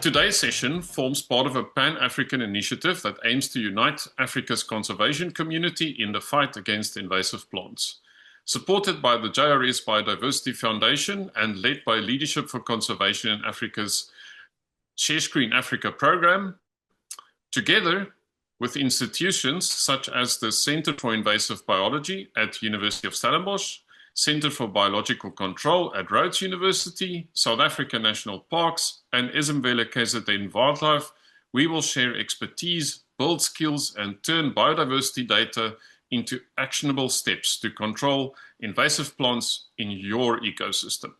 Today's session forms part of a Pan-African initiative that aims to unite Africa's conservation community in the fight against invasive plants. Supported by the JRS Biodiversity Foundation and led by Leadership for Conservation in Africa's Share Screen Africa program, together with institutions such as the Center for Invasive Biology at University of Stellenbosch, Center for Biological Control at Rhodes University, South Africa National Parks, and Ezemvele KZN Wildlife, we will share expertise, build skills, and turn biodiversity data into actionable steps to control invasive plants in your ecosystem.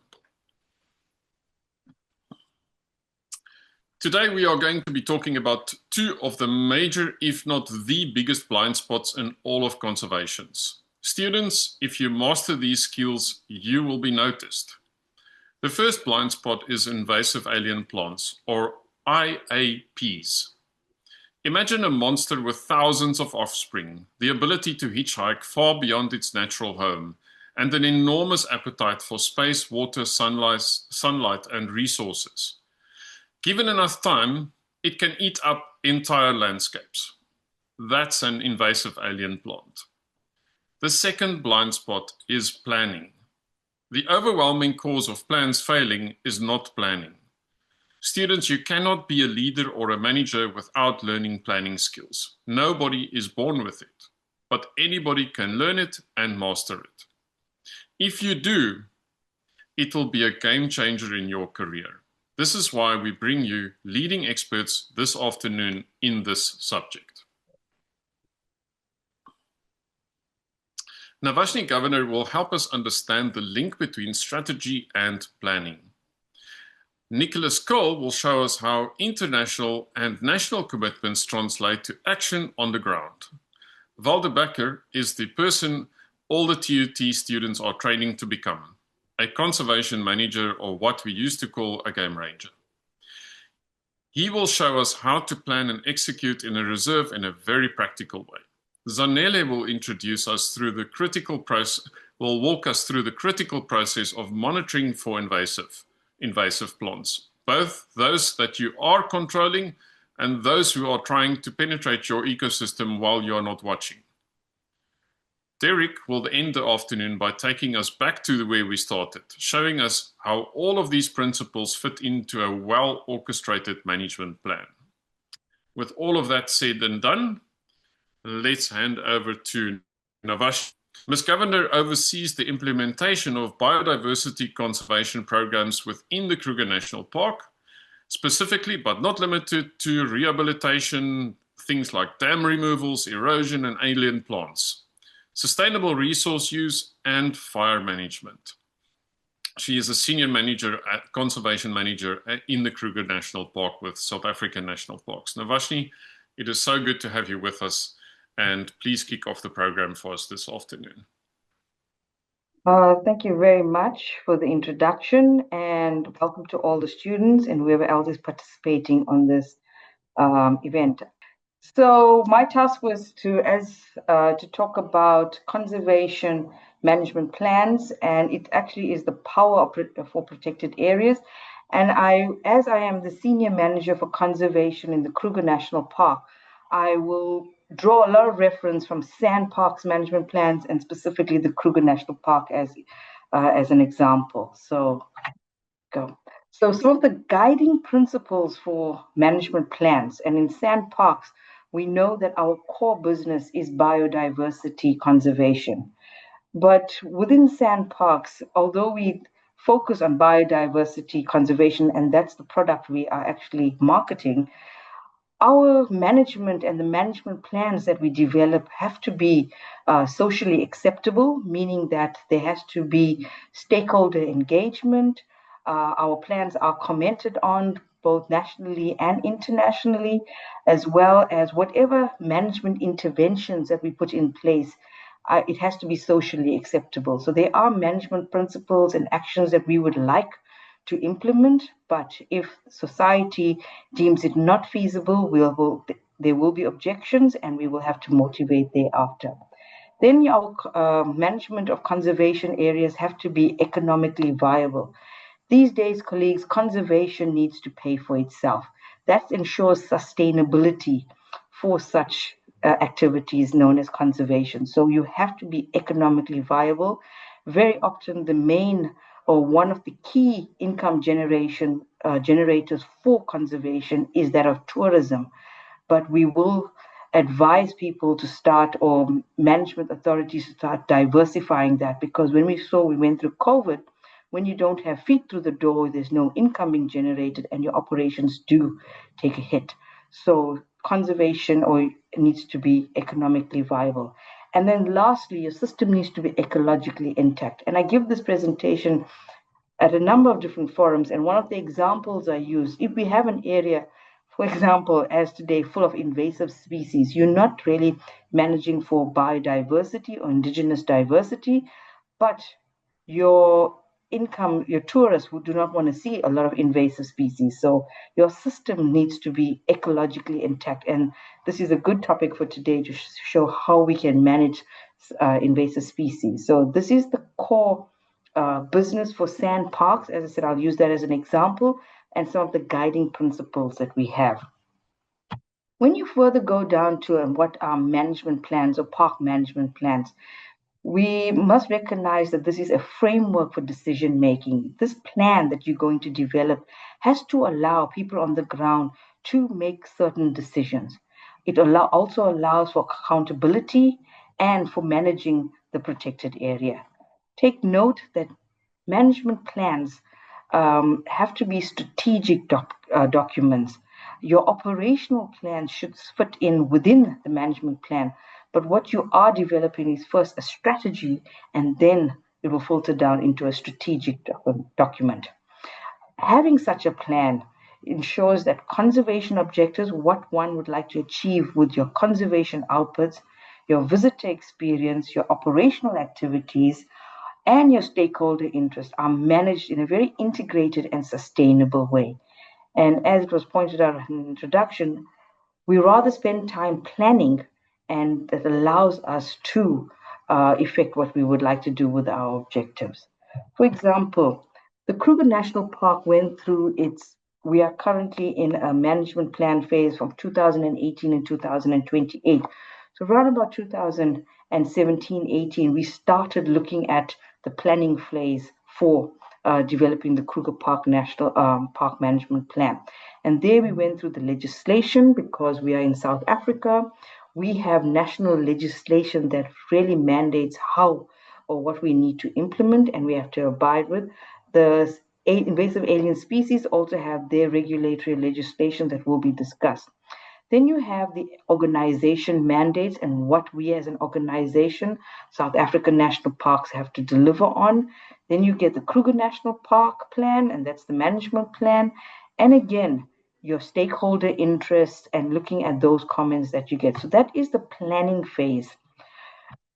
Today we are going to be talking about two of the major, if not the biggest blind spots in all of conservation. Students, if you master these skills, you will be noticed. The first blind spot is invasive alien plants, or IAPs. Imagine a monster with thousands of offspring, the ability to hitchhike far beyond its natural home, and an enormous appetite for space, water, sunlight, and resources. Given enough time, it can eat up entire landscapes. That's an invasive alien plant. The second blind spot is planning. The overwhelming cause of plans failing is not planning. Students, you cannot be a leader or a manager without learning planning skills. Nobody is born with it, but anybody can learn it and master it. If you do, it will be a game changer in your career. This is why we bring you leading experts this afternoon in this subject. Navashni Govender will help us understand the link between strategy and planning. Nicholas Cole will show us how international and national commitments translate to action on the ground. Walde Becker is the person all the TUT students are training to become, a conservation manager, or what we used to call a game ranger. He will show us how to plan and execute in a reserve in a very practical way. Zanele will introduce us through the critical process, will walk us through the critical process of monitoring for invasive plants, both those that you are controlling and those who are trying to penetrate your ecosystem while you are not watching. Derek will end the afternoon by taking us back to where we started, showing us how all of these principles fit into a well-orchestrated management plan. With all of that said and done, let's hand over to Navashni. Ms. Govender oversees the implementation of biodiversity conservation programs within the Kruger National Park, specifically but not limited to rehabilitation, things like dam removals, erosion, and alien plants, sustainable resource use, and fire management. She is a senior conservation manager in the Kruger National Park with South African National Parks. Navashni, it is so good to have you with us. And please kick off the program for us this afternoon. Thank you very much for the introduction, and welcome to all the students and whoever else is participating on this event. So my task was to talk about conservation management plans, and it actually is the power for protected areas. And as I am the senior manager for conservation in the Kruger National Park, I will draw a lot of reference from SANParks management plans, and specifically the Kruger National Park as an example. So some of the guiding principles for management plans, and in SANParks, we know that our core business is biodiversity conservation. But within SANParks, although we focus on biodiversity conservation, and that's the product we are actually marketing, our management and the management plans that we develop have to be socially acceptable, meaning that there has to be stakeholder engagement. Our plans are commented on both nationally and internationally, as well as whatever management interventions that we put in place, it has to be socially acceptable. So there are management principles and actions that we would like to implement, but if society deems it not feasible, there will be objections, and we will have to motivate thereafter. Then our management of conservation areas have to be economically viable. These days, colleagues, conservation needs to pay for itself. That ensures sustainability for such activities known as conservation. So you have to be economically viable. Very often, the main or one of the key income generators for conservation is that of tourism. But we will advise people to start, or management authorities to start diversifying that, because when we went through COVID, when you don't have feet through the door, there's no income being generated, and your operations do take a hit. So conservation or needs to be economically viable. And then lastly, your system needs to be ecologically intact. And I give this presentation at a number of different forums. And one of the examples I use, if we have an area, for example, as today, full of invasive species, you're not really managing for biodiversity or indigenous diversity, but your income, your tourists who do not want to see a lot of invasive species. So your system needs to be ecologically intact. And this is a good topic for today to show how we can manage invasive species. So this is the core business for sand parks. As I said, I'll use that as an example and some of the guiding principles that we have. When you further go down to what are management plans or park management plans, we must recognize that this is a framework for decision making. This plan that you're going to develop has to allow people on the ground to make certain decisions. It also allows for accountability and for managing the protected area. Take note that management plans have to be strategic documents. Your operational plan should fit in within the management plan, but what you are developing is first a strategy, and then it will filter down into a strategic document. Having such a plan ensures that conservation objectives, what one would like to achieve with your conservation outputs, your visitor experience, your operational activities, and your stakeholder interests are managed in a very integrated and sustainable way. And as it was pointed out in the introduction, we rather spend time planning, and that allows us to effect what we would like to do with our objectives. For example, the Kruger National Park went through we are currently in a management plan phase from 2018 and 2028. So around about 2017-18, we started looking at the planning phase for developing the Kruger Park National Park Management Plan. And there we went through the legislation. Because we are in South Africa, we have national legislation that really mandates how or what we need to implement, and we have to abide with. The invasive alien species also have their regulatory legislation that will be discussed. Then you have the organization mandates and what we as an organization, South African National Parks, have to deliver on. Then you get the Kruger National Park plan, and that's the management plan. And again, your stakeholder interests and looking at those comments that you get. So that is the planning phase.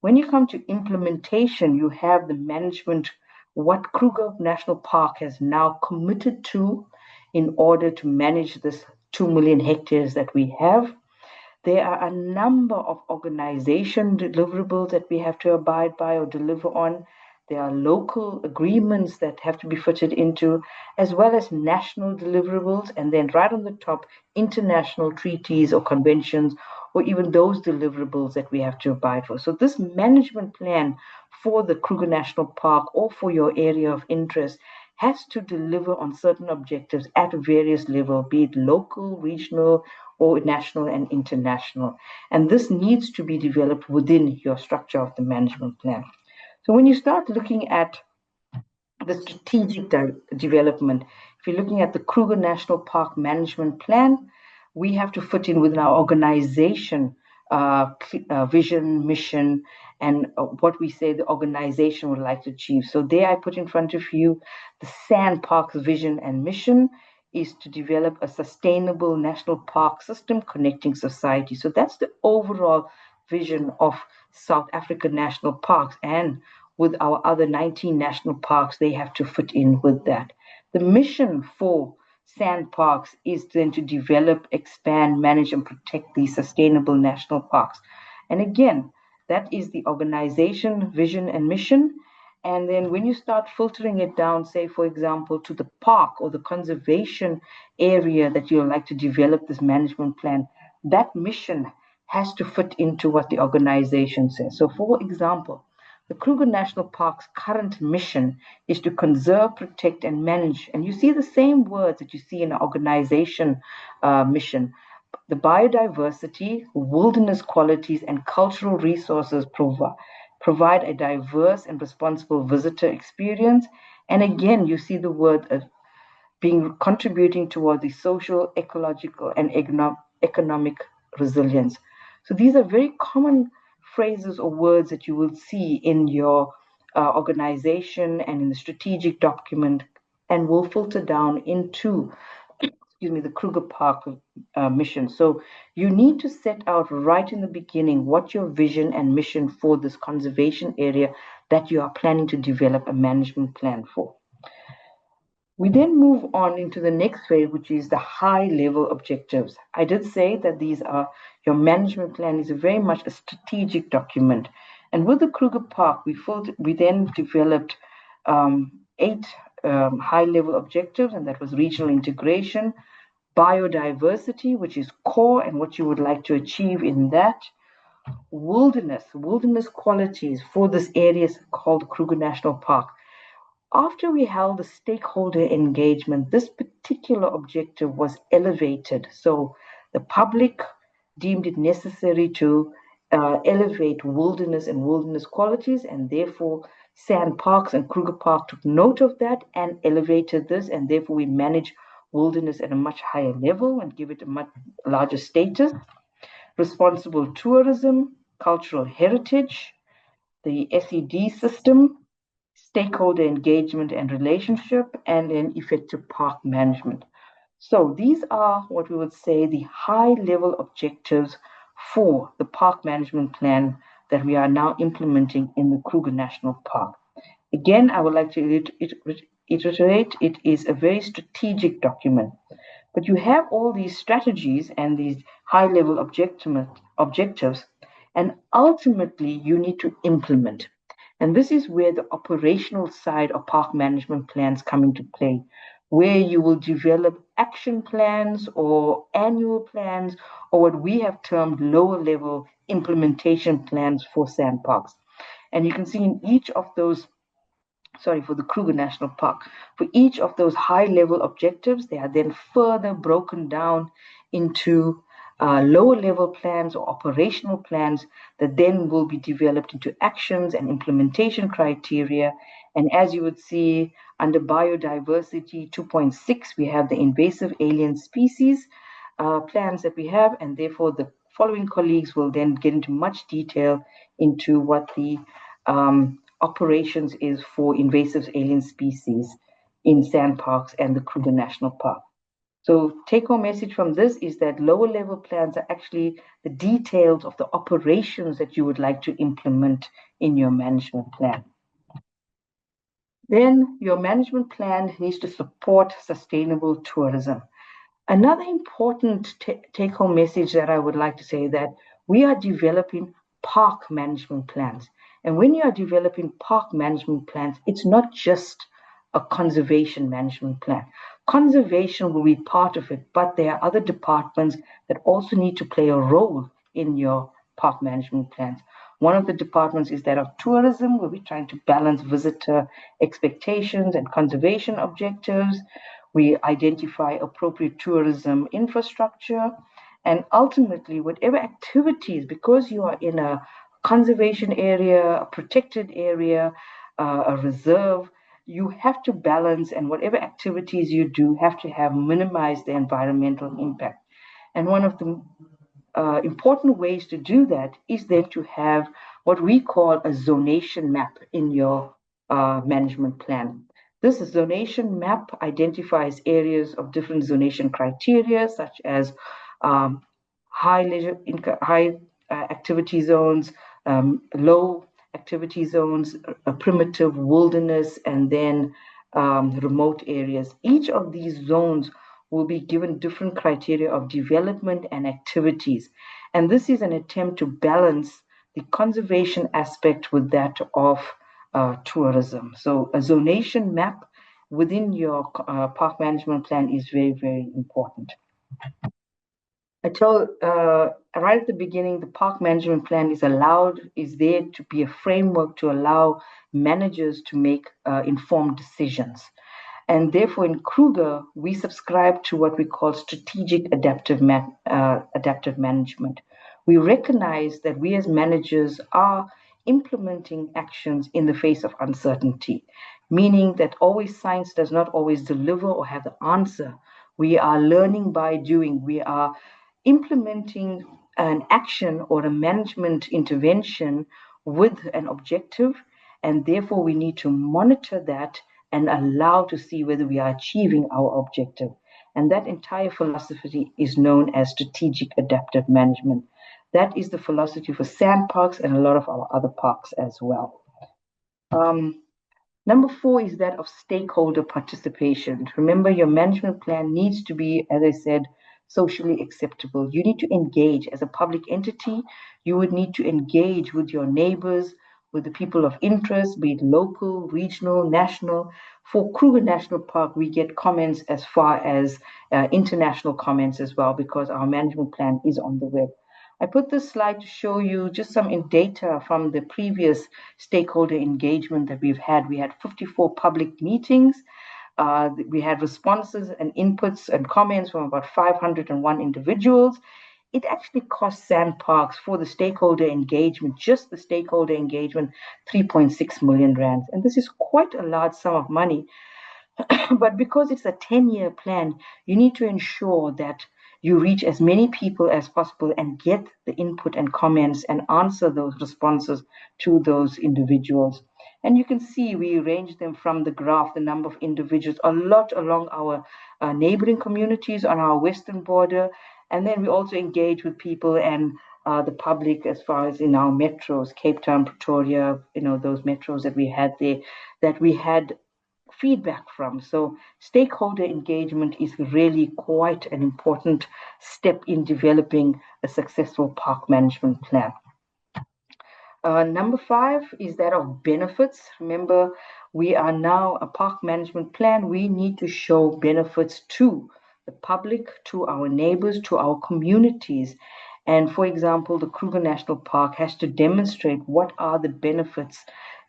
When you come to implementation, you have the management, what Kruger National Park has now committed to in order to manage this 2 million hectares that we have. There are a number of organization deliverables that we have to abide by or deliver on. There are local agreements that have to be fitted into, as well as national deliverables, and then right on the top, international treaties or conventions, or even those deliverables that we have to abide for. So this management plan for the Kruger National Park or for your area of interest has to deliver on certain objectives at various levels, be it local, regional, or national and international. And this needs to be developed within your structure of the management plan. So when you start looking at the strategic development, if you're looking at the Kruger National Park Management Plan, we have to fit in within our organization vision, mission, and what we say the organization would like to achieve. So there I put in front of you the Sand Park's vision and mission is to develop a sustainable national park system connecting society. So that's the overall vision of South African national parks, and with our other 19 national parks, they have to fit in with that. The mission for sand parks is then to develop, expand, manage, and protect these sustainable national parks. And again, that is the organization, vision, and mission. And then when you start filtering it down, say, for example, to the park or the conservation area that you'd like to develop this management plan, that mission has to fit into what the organization says. So, for example, the Kruger National Park's current mission is to conserve, protect, and manage. And you see the same words that you see in an organization mission. The biodiversity, wilderness qualities, and cultural resources provide a diverse and responsible visitor experience. And again, you see the word being contributing toward the social, ecological, and economic resilience. So these are very common phrases or words that you will see in your organization and in the strategic document, and will filter down into the Kruger Park mission. So you need to set out right in the beginning what your vision and mission for this conservation area that you are planning to develop a management plan for. We then move on into the next phase, which is the high level objectives. I did say that these are your management plan is very much a strategic document. And with the Kruger Park, we then developed 8 high level objectives, and that was regional integration, biodiversity, which is core and what you would like to achieve in that, wilderness qualities for this area called Kruger National Park. After we held the stakeholder engagement, this particular objective was elevated. So the public deemed it necessary to elevate wilderness and wilderness qualities, and therefore Sand Parks and Kruger Park took note of that and elevated this, and therefore we manage wilderness at a much higher level and give it a much larger status. Responsible tourism, cultural heritage, the SED system, stakeholder engagement and relationship, and then effective park management. So these are what we would say the high level objectives for the park management plan that we are now implementing in the Kruger National Park. Again, I would like to iterate, it is a very strategic document. But you have all these strategies and these high level objectives, and ultimately you need to implement. And this is where the operational side of park management plans come into play, where you will develop action plans or annual plans, or what we have termed lower level implementation plans for sand parks. And you can see in each of those, for the Kruger National Park, for each of those high level objectives, they are then further broken down into lower level plans or operational plans that then will be developed into actions and implementation criteria. And as you would see under biodiversity 2.6, we have the invasive alien species plans that we have, and therefore the following colleagues will then get into much detail into what the operations is for invasive alien species in sand parks and the Kruger National Park. So take-home message from this is that lower level plans are actually the details of the operations that you would like to implement in your management plan. Then your management plan needs to support sustainable tourism. Another important take-home message that I would like to say that we are developing park management plans. And when you are developing park management plans, it's not just a conservation management plan. Conservation will be part of it, but there are other departments that also need to play a role in your park management plans. One of the departments is that of tourism, where we're trying to balance visitor expectations and conservation objectives. We identify appropriate tourism infrastructure, and ultimately, whatever activities, because you are in a conservation area, a protected area, a reserve, you have to balance, and whatever activities you do have to have minimized the environmental impact. And one of the important ways to do that is then to have what we call a zonation map in your management plan. This zonation map identifies areas of different zonation criteria, such as high activity zones, low activity zones, primitive wilderness, and then remote areas. Each of these zones will be given different criteria of development and activities. And this is an attempt to balance the conservation aspect with that of tourism. So a zonation map within your park management plan is very, very important. I told right at the beginning, the park management plan is there to be a framework to allow managers to make informed decisions. And therefore, in Kruger, we subscribe to what we call strategic adaptive management. We recognize that we as managers are implementing actions in the face of uncertainty, meaning that always science does not always deliver or have the answer. We are learning by doing. We are implementing an action or a management intervention with an objective, and therefore we need to monitor that and allow to see whether we are achieving our objective. And that entire philosophy is known as strategic adaptive management. That is the philosophy for sand parks and a lot of our other parks as well. Number 4 is that of stakeholder participation. Remember, your management plan needs to be, as I said, socially acceptable. You need to engage as a public entity. You would need to engage with your neighbors, with the people of interest, be it local, regional, national. For Kruger National Park, we get comments as far as international comments as well, because our management plan is on the web. I put this slide to show you just some data from the previous stakeholder engagement that we've had. We had 54 public meetings. We had responses and inputs and comments from about 501 individuals. It actually cost sand parks for the stakeholder engagement, just the stakeholder engagement, 3.6 million rands. And this is quite a large sum of money. But because it's a 10-year plan, you need to ensure that you reach as many people as possible and get the input and comments and answer those responses to those individuals. And you can see we range them from the graph, the number of individuals, a lot along our neighboring communities on our western border. And then we also engage with people and the public as far as in our metros, Cape Town, Pretoria, those metros that we had there, that we had feedback from. So stakeholder engagement is really quite an important step in developing a successful park management plan. Number 5 is that of benefits. Remember, we are now a park management plan. We need to show benefits to the public, to our neighbors, to our communities. And for example, the Kruger National Park has to demonstrate what are the benefits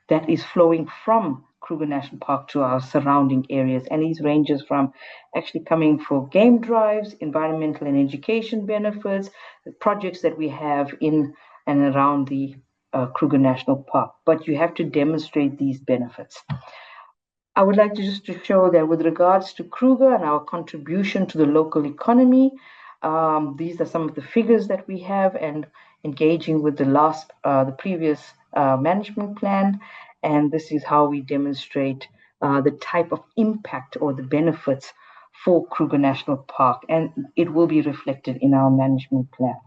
that is flowing from Kruger National Park to our surrounding areas. And these ranges from actually coming for game drives, environmental and education benefits, the projects that we have in and around the Kruger National Park. But you have to demonstrate these benefits. I would like to just to show that with regards to Kruger and our contribution to the local economy, these are some of the figures that we have, and engaging with the previous management plan. And this is how we demonstrate the type of impact or the benefits for Kruger National Park, and it will be reflected in our management plan.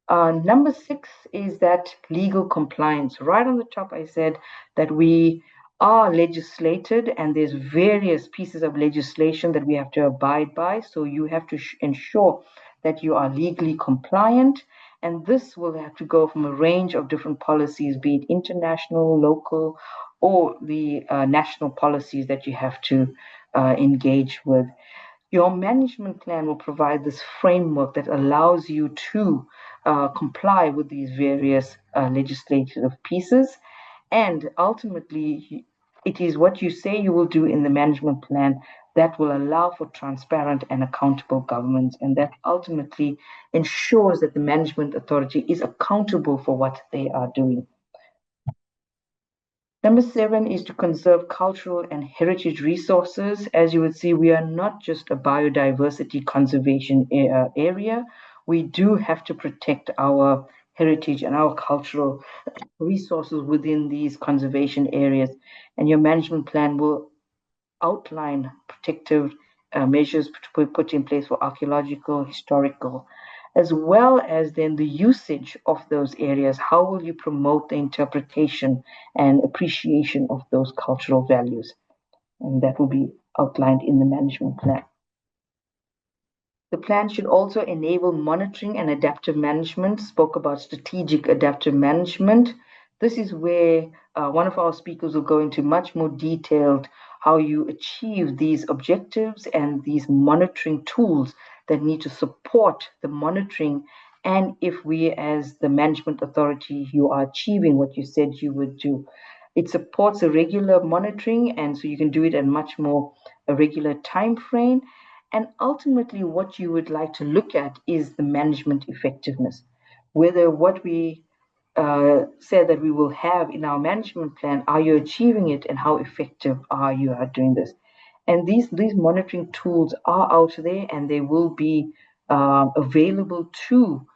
Number 6 is that legal compliance. Right on the top, I said that we are legislated and there's various pieces of legislation that we have to abide by. So you have to ensure that you are legally compliant. And this will have to go from a range of different policies, be it international, local, or the national policies that you have to engage with. Your management plan will provide this framework that allows you to comply with these various legislative pieces. And ultimately, it is what you say you will do in the management plan that will allow for transparent and accountable governance. And that ultimately ensures that the management authority is accountable for what they are doing. Number 7 is to conserve cultural and heritage resources. As you would see, we are not just a biodiversity conservation area. We do have to protect our heritage and our cultural resources within these conservation areas. And your management plan will outline protective measures to be put in place for archaeological, historical, as well as then the usage of those areas. How will you promote the interpretation and appreciation of those cultural values? And that will be outlined in the management plan. The plan should also enable monitoring and adaptive management. Spoke about strategic adaptive management. This is where one of our speakers will go into much more detailed how you achieve these objectives and these monitoring tools that need to support the monitoring. And if we, as the management authority, you are achieving what you said you would do. It supports a regular monitoring, and so you can do it at much more a regular time frame. And ultimately, what you would like to look at is the management effectiveness, whether what we said that we will have in our management plan, are you achieving it, and how effective are you at doing this? And these monitoring tools are out there, and they will be available to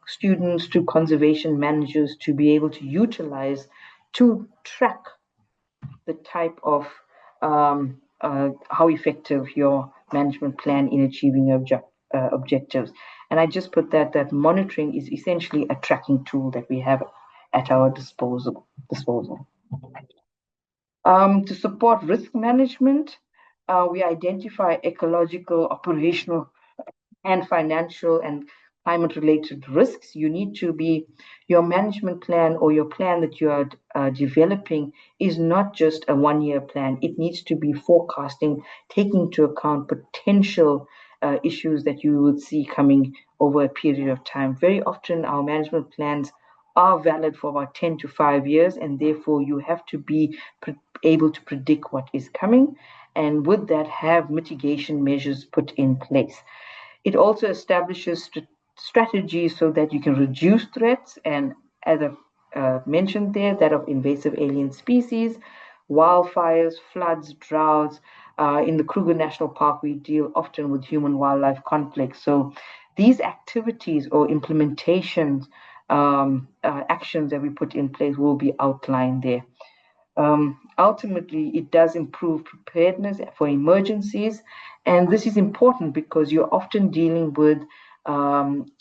students, to conservation managers, to be able to utilize to track the type of how effective your management plan in achieving your objectives. And I just put that monitoring is essentially a tracking tool that we have at our disposal. To support risk management, we identify ecological, operational, and financial and climate related risks. You need to be, your management plan or your plan that you are developing is not just a 1 year plan. It needs to be forecasting, taking into account potential issues that you would see coming over a period of time. Very often, our management plans are valid for about 10 to 5 years, and therefore you have to be able to predict what is coming, and with that, have mitigation measures put in place. It also establishes strategies so that you can reduce threats, and as I've mentioned there, that of invasive alien species, wildfires, floods, droughts. In the Kruger National Park, we deal often with human-wildlife conflicts. So these activities or implementations, actions that we put in place will be outlined there. Ultimately, it does improve preparedness for emergencies. And this is important because you're often dealing with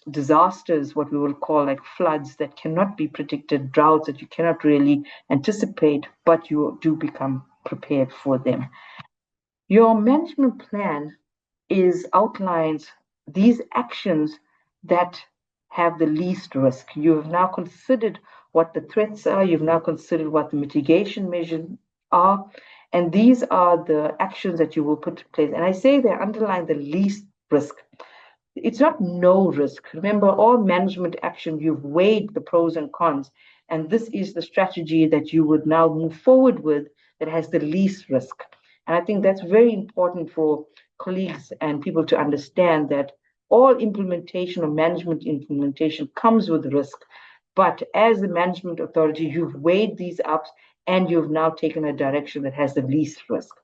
disasters, what we will call like floods that cannot be predicted, droughts that you cannot really anticipate, but you do become prepared for them. Your management plan outlines these actions that have the least risk. You have now considered what the threats are, you've now considered what the mitigation measures are, and these are the actions that you will put in place. And I say they underline the least risk. It's not no risk. Remember, all management action, you've weighed the pros and cons, and this is the strategy that you would now move forward with that has the least risk. And I think that's very important for colleagues and people to understand that all implementation or management implementation comes with risk. But as the management authority, you've weighed these up and you've now taken a direction that has the least risk.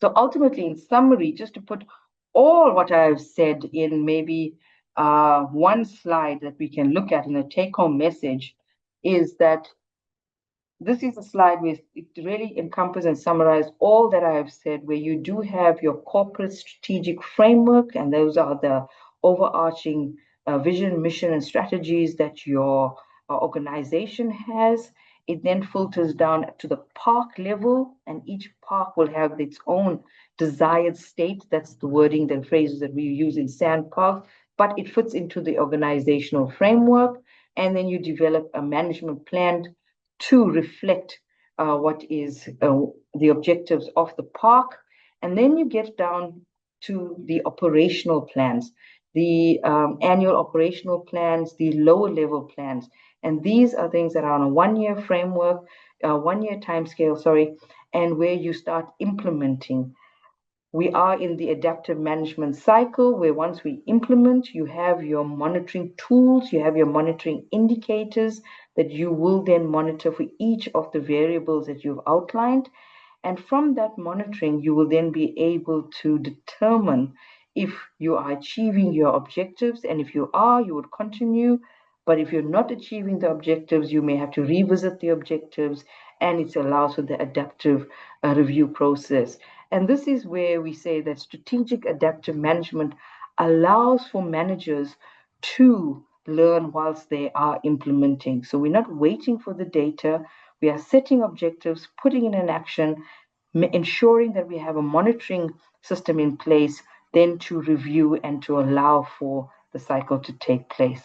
So ultimately, in summary, just to put all what I've said in maybe one slide that we can look at in a take-home message, is that this is a slide where it really encompasses and summarizes all that I have said, where you do have your corporate strategic framework, and those are the overarching vision, mission, and strategies that your organization has. It then filters down to the park level, and each park will have its own desired state. That's the wording, the phrases that we use in Sand Park, but it fits into the organizational framework. And then you develop a management plan to reflect what is the objectives of the park. And then you get down to the operational plans, the annual operational plans, the lower level plans. And these are things that are on a 1 year framework, 1 year timescale, sorry, and where you start implementing. We are in the adaptive management cycle where once we implement, you have your monitoring tools, you have your monitoring indicators that you will then monitor for each of the variables that you've outlined. And from that monitoring, you will then be able to determine if you are achieving your objectives. And if you are, you would continue. But if you're not achieving the objectives, you may have to revisit the objectives, and it allows for the adaptive review process. And this is where we say that strategic adaptive management allows for managers to learn whilst they are implementing. So we're not waiting for the data. We are setting objectives, putting in an action, ensuring that we have a monitoring system in place, then to review and to allow for the cycle to take place.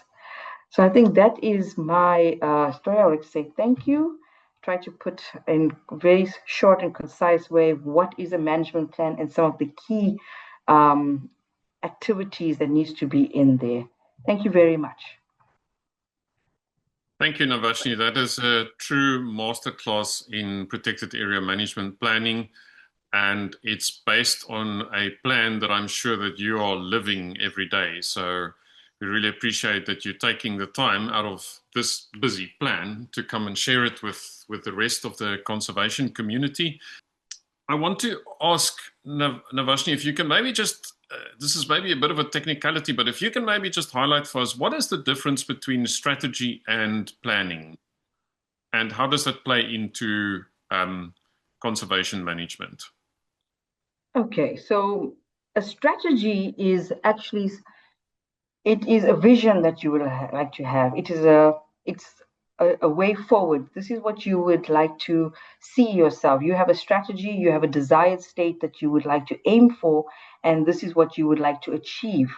So I think that is my story. I would like to say thank you try to put in very short and concise way what is a management plan and some of the key activities that needs to be in there. Thank you very much. Thank you, Navashni. That is a true masterclass in protected area management planning, and it's based on a plan that I'm sure that you are living every day. So we really appreciate that you're taking the time out of this busy plan to come and share it with the rest of the conservation community. I want to ask Navashni if you can maybe just, this is maybe a bit of a technicality, but if you can maybe just highlight for us, what is the difference between strategy and planning? And how does that play into conservation management? Okay, so a strategy is actually, it is a vision that you would like to have. It's a way forward. This is what you would like to see yourself. You have a strategy, you have a desired state that you would like to aim for, and this is what you would like to achieve.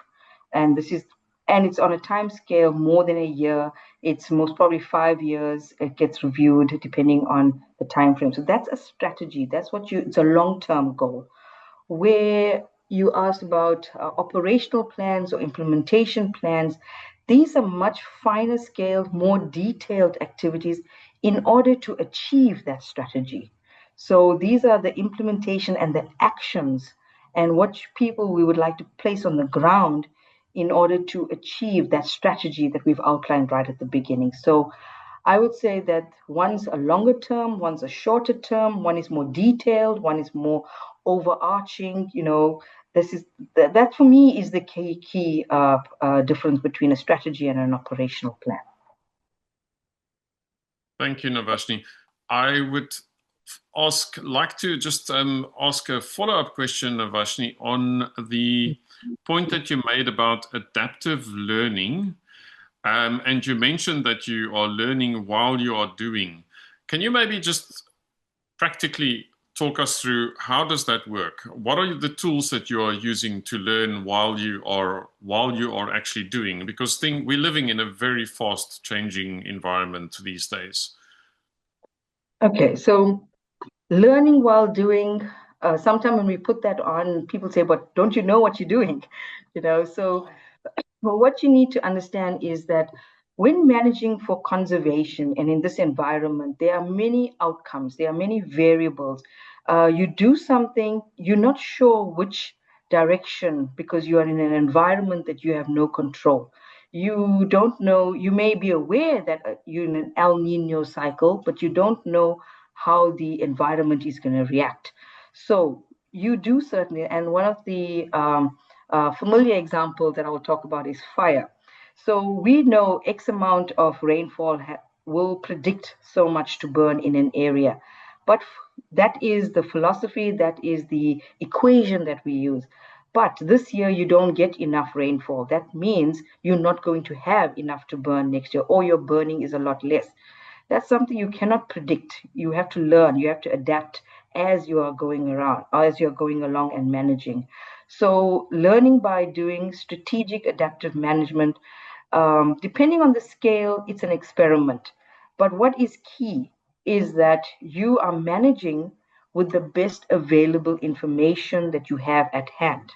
And it's on a time scale more than a year. It's most probably 5 years. It gets reviewed depending on the time frame. So that's a strategy. It's a long-term goal. Where you asked about operational plans or implementation plans, these are much finer scale, more detailed activities in order to achieve that strategy. So these are the implementation and the actions and what people we would like to place on the ground in order to achieve that strategy that we've outlined right at the beginning. So I would say that one's a longer term, one's a shorter term, one is more detailed, one is more overarching. That for me is the key difference between a strategy and an operational plan. Thank you, Navashni. I would like to just ask a follow-up question, Navashni, on the point that you made about adaptive learning. And you mentioned that you are learning while you are doing. Can you maybe just practically talk us through how does that work? What are the tools that you are using to learn while you are actually doing? Because we're living in a very fast changing environment these days. Okay, so learning while doing, sometimes when we put that on, people say, but don't you know what you're doing? So well, what you need to understand is that when managing for conservation and in this environment, there are many outcomes, there are many variables. You do something, you're not sure which direction because you are in an environment that you have no control. You don't know, you may be aware that you're in an El Nino cycle, but you don't know how the environment is going to react. So you do certainly, and one of the familiar example that I will talk about is fire. So we know X amount of rainfall will predict so much to burn in an area. But that is the philosophy, that is the equation that we use. But this year you don't get enough rainfall. That means you're not going to have enough to burn next year, or your burning is a lot less. That's something you cannot predict. You have to learn, you have to adapt as you are going around, as you're going along and managing. So learning by doing strategic adaptive management, depending on the scale, it's an experiment. But what is key is that you are managing with the best available information that you have at hand.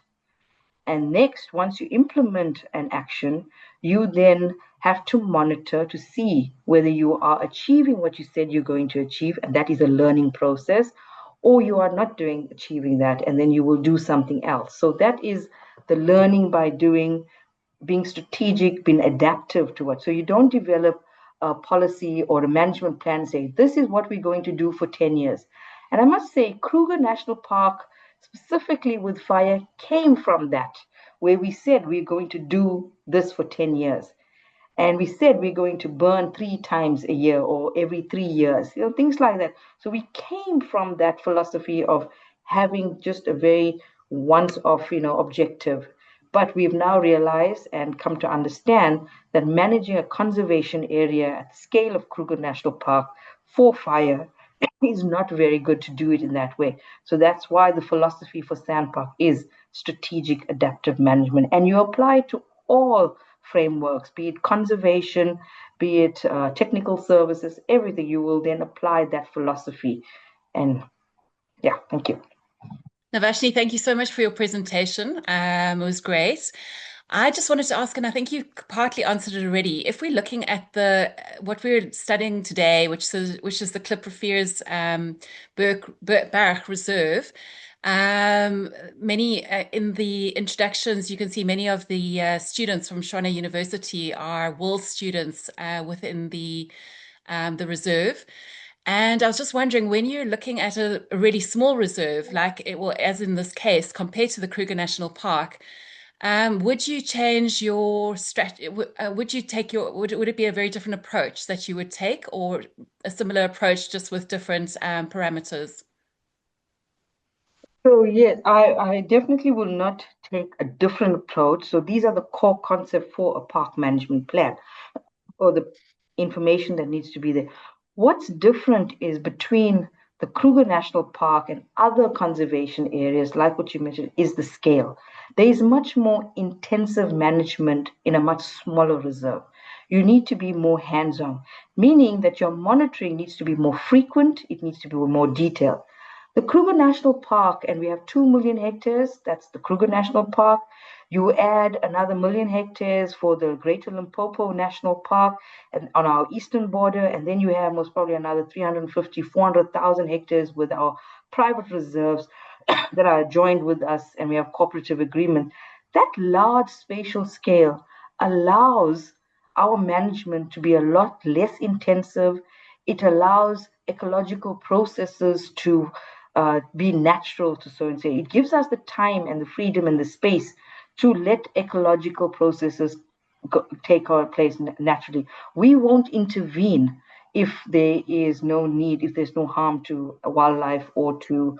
And next, once you implement an action, you then have to monitor to see whether you are achieving what you said you're going to achieve, and that is a learning process, or you are not achieving that, and then you will do something else. So that is the learning by doing, being strategic, being adaptive to what. So you don't develop a policy or a management plan and say, this is what we're going to do for 10 years. And I must say, Kruger National Park, specifically with fire, came from that, where we said we're going to do this for 10 years. And we said we're going to burn 3 times a year or every 3 years, things like that. So we came from that philosophy of having just a very once-off, objective. But we've now realized and come to understand that managing a conservation area at the scale of Kruger National Park for fire is not very good to do it in that way. So that's why the philosophy for Sandpark is strategic adaptive management. And you apply it to all frameworks, be it conservation, be it technical services, everything. You will then apply that philosophy. And yeah, thank you. Navashni, thank you so much for your presentation. It was great. I just wanted to ask, and I think you partly answered it already. If we're looking at the what we're studying today, which is the Klipperiviers Berg Reserve, many in the introductions, you can see many of the students from Shona University are world students within the reserve. And I was just wondering, when you're looking at a really small reserve, like it will, as in this case, compared to the Kruger National Park, would you change your strategy? Would you take would it be a very different approach that you would take, or a similar approach just with different parameters? So yes, I definitely will not take a different approach. So these are the core concept for a park management plan, or the information that needs to be there. What's different is between the Kruger National Park and other conservation areas, like what you mentioned, is the scale. There is much more intensive management in a much smaller reserve. You need to be more hands on, meaning that your monitoring needs to be more frequent, it needs to be more detailed. The Kruger National Park, and we have 2 million hectares, that's the Kruger National Park. You add another million hectares for the Greater Limpopo National Park and on our eastern border, and then you have most probably another 350, 400,000 hectares with our private reserves that are joined with us, and we have cooperative agreement. That large spatial scale allows our management to be a lot less intensive. It allows ecological processes to be natural, to so and say. It gives us the time and the freedom and the space to let ecological processes take our place naturally. We won't intervene if there is no need, if there's no harm to wildlife or to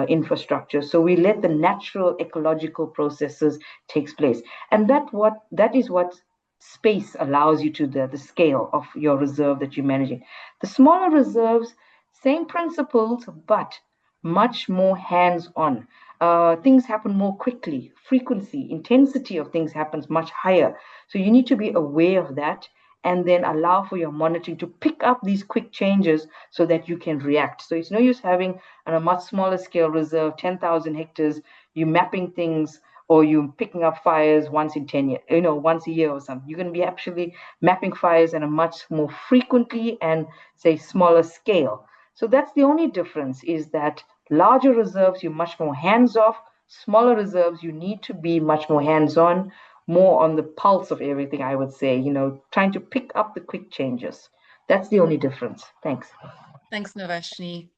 infrastructure. So we let the natural ecological processes takes place, and that is what space allows you to the scale of your reserve that you're managing. The smaller reserves, same principles, but much more hands-on. Things happen more quickly. Frequency, intensity of things happens much higher. So you need to be aware of that and then allow for your monitoring to pick up these quick changes so that you can react. So it's no use having on a much smaller scale reserve, 10,000 hectares, you mapping things or you picking up fires once in 10 years, once a year or something. You're going to be actually mapping fires at a much more frequently and say smaller scale. So that's the only difference, is that larger reserves, you're much more hands off. Smaller reserves, you need to be much more hands on, more on the pulse of everything, I would say, trying to pick up the quick changes. That's the only difference. Thanks. Thanks, Navashni.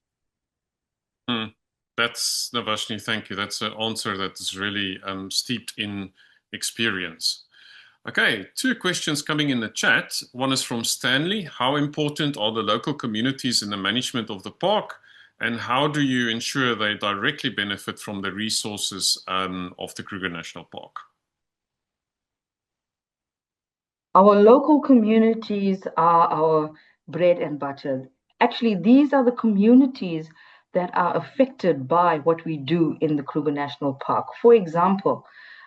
That's Navashni. Thank you. That's an answer that is really steeped in experience. Okay, 2 questions coming in the chat. One is from Stanley. How important are the local communities in the management of the park? And how do you ensure they directly benefit from the resources of the Kruger National Park? Our local communities are our bread and butter. Actually, these are the communities that are affected by what we do in the Kruger National Park. For example,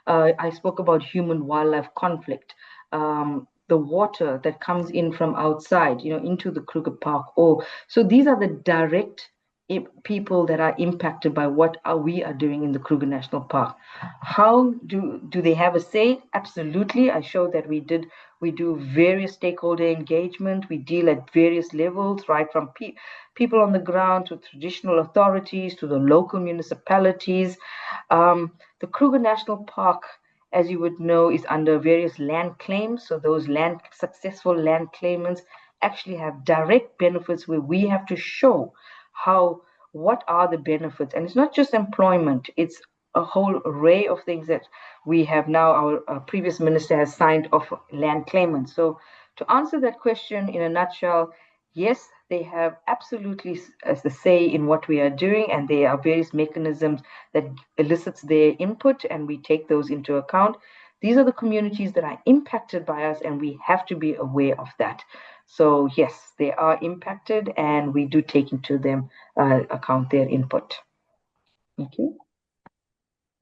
I spoke about human-wildlife conflict. The water that comes in from outside, into the Kruger Park. So these are the direct people that are impacted by what we are doing in the Kruger National Park. How do they have a say? Absolutely. I showed that we do various stakeholder engagement. We deal at various levels, right from people on the ground to traditional authorities to the local municipalities. The Kruger National Park, as you would know, is under various land claims. So those successful land claimants actually have direct benefits where we have to show what are the benefits. And it's not just employment, it's a whole array of things that we have now. Our previous minister has signed off land claimants. So to answer that question in a nutshell, yes, they have absolutely the say in what we are doing, and there are various mechanisms that elicits their input, and we take those into account. These are the communities that are impacted by us, and we have to be aware of that. So yes, they are impacted, and we do take into them account their input. Thank you.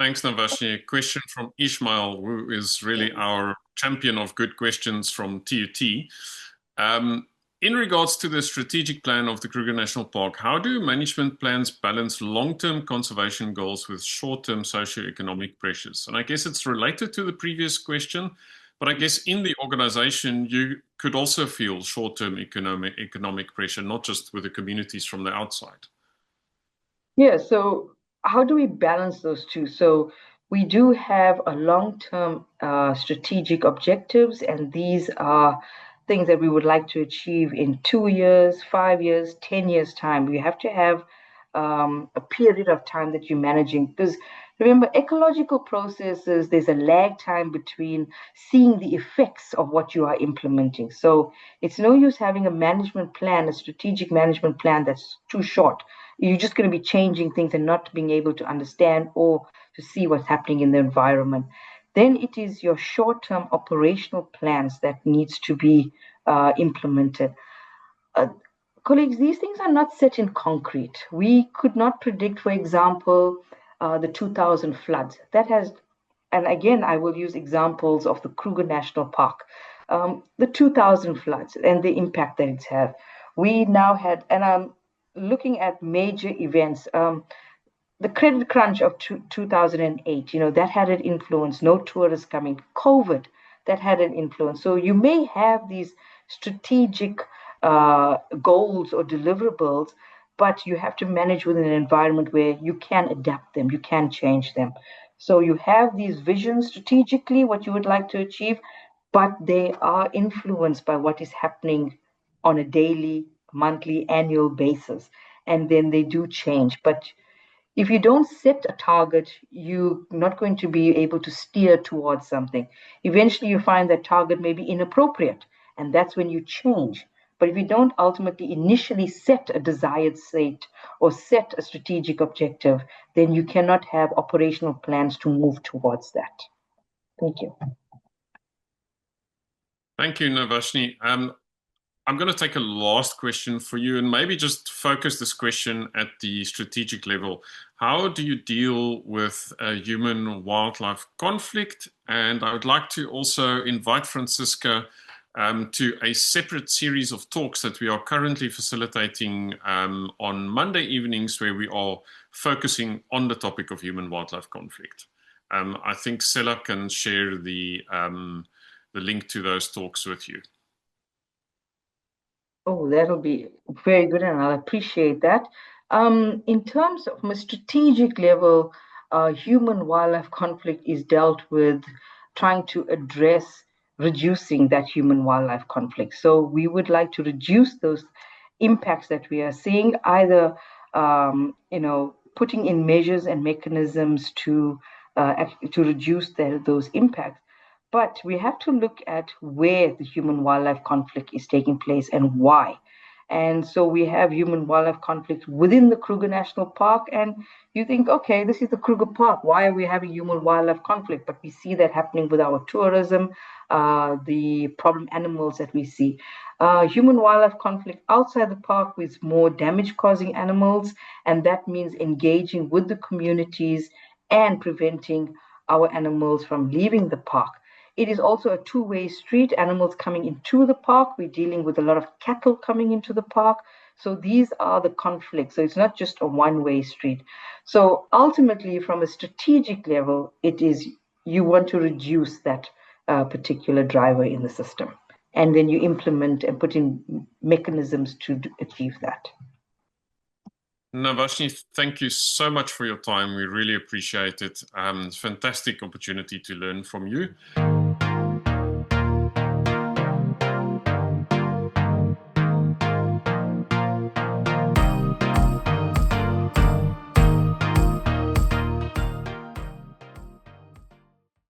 Thanks, Navashni. A question from Ishmael, who is really our champion of good questions from TUT. In regards to the strategic plan of the Kruger National Park, how do management plans balance long-term conservation goals with short-term socio-economic pressures? And I guess it's related to the previous question, but I guess in the organization, you could also feel short-term economic pressure, not just with the communities from the outside. Yeah, so how do we balance those two? So we do have a long-term strategic objectives, and these are things that we would like to achieve in 2 years, 5 years, 10 years time. We have to have a period of time that you're managing, because remember, ecological processes, there's a lag time between seeing the effects of what you are implementing. So it's no use having a management plan, a strategic management plan that's too short. You're just going to be changing things and not being able to understand or to see what's happening in the environment. Then it is your short-term operational plans that needs to be implemented. Uh, Colleagues, these things are not set in concrete. We could not predict, for example, the 2000 floods. That has, and again, I will use examples of the Kruger National Park, the 2000 floods and the impact that it's had. We now had, and I'm looking at major events. The credit crunch of 2008, that had an influence. No tourists coming. COVID, that had an influence. So you may have these strategic goals or deliverables, but you have to manage within an environment where you can adapt them, you can change them. So you have these visions strategically, what you would like to achieve, but they are influenced by what is happening on a daily, monthly, annual basis. And then they do change. But if you don't set a target, you're not going to be able to steer towards something. Eventually, you find that target may be inappropriate, and that's when you change. But if you don't ultimately initially set a desired state or set a strategic objective, then you cannot have operational plans to move towards that. Thank you. Thank you, Navashni. I'm going to take a last question for you and maybe just focus this question at the strategic level. How do you deal with human-wildlife conflict? And I would like to also invite Francisca to a separate series of talks that we are currently facilitating on Monday evenings, where we are focusing on the topic of human-wildlife conflict. I think Sela can share the link to those talks with you. Oh, that'll be very good, and I'll appreciate that. In terms of a strategic level, human-wildlife conflict is dealt with trying to address reducing that human-wildlife conflict. So we would like to reduce those impacts that we are seeing, either putting in measures and mechanisms to reduce those impacts. But we have to look at where the human wildlife conflict is taking place and why. And so we have human wildlife conflict within the Kruger National Park. And you think, okay, this is the Kruger Park. Why are we having human wildlife conflict? But we see that happening with our tourism, the problem animals that we see. Human wildlife conflict outside the park with more damage causing animals. And that means engaging with the communities and preventing our animals from leaving the park. It is also a two-way street, animals coming into the park. We're dealing with a lot of cattle coming into the park. So these are the conflicts. So it's not just a one-way street. So ultimately, from a strategic level, it is you want to reduce that particular driver in the system. And then you implement and put in mechanisms to achieve that. Navashni, thank you so much for your time. We really appreciate it. Fantastic opportunity to learn from you.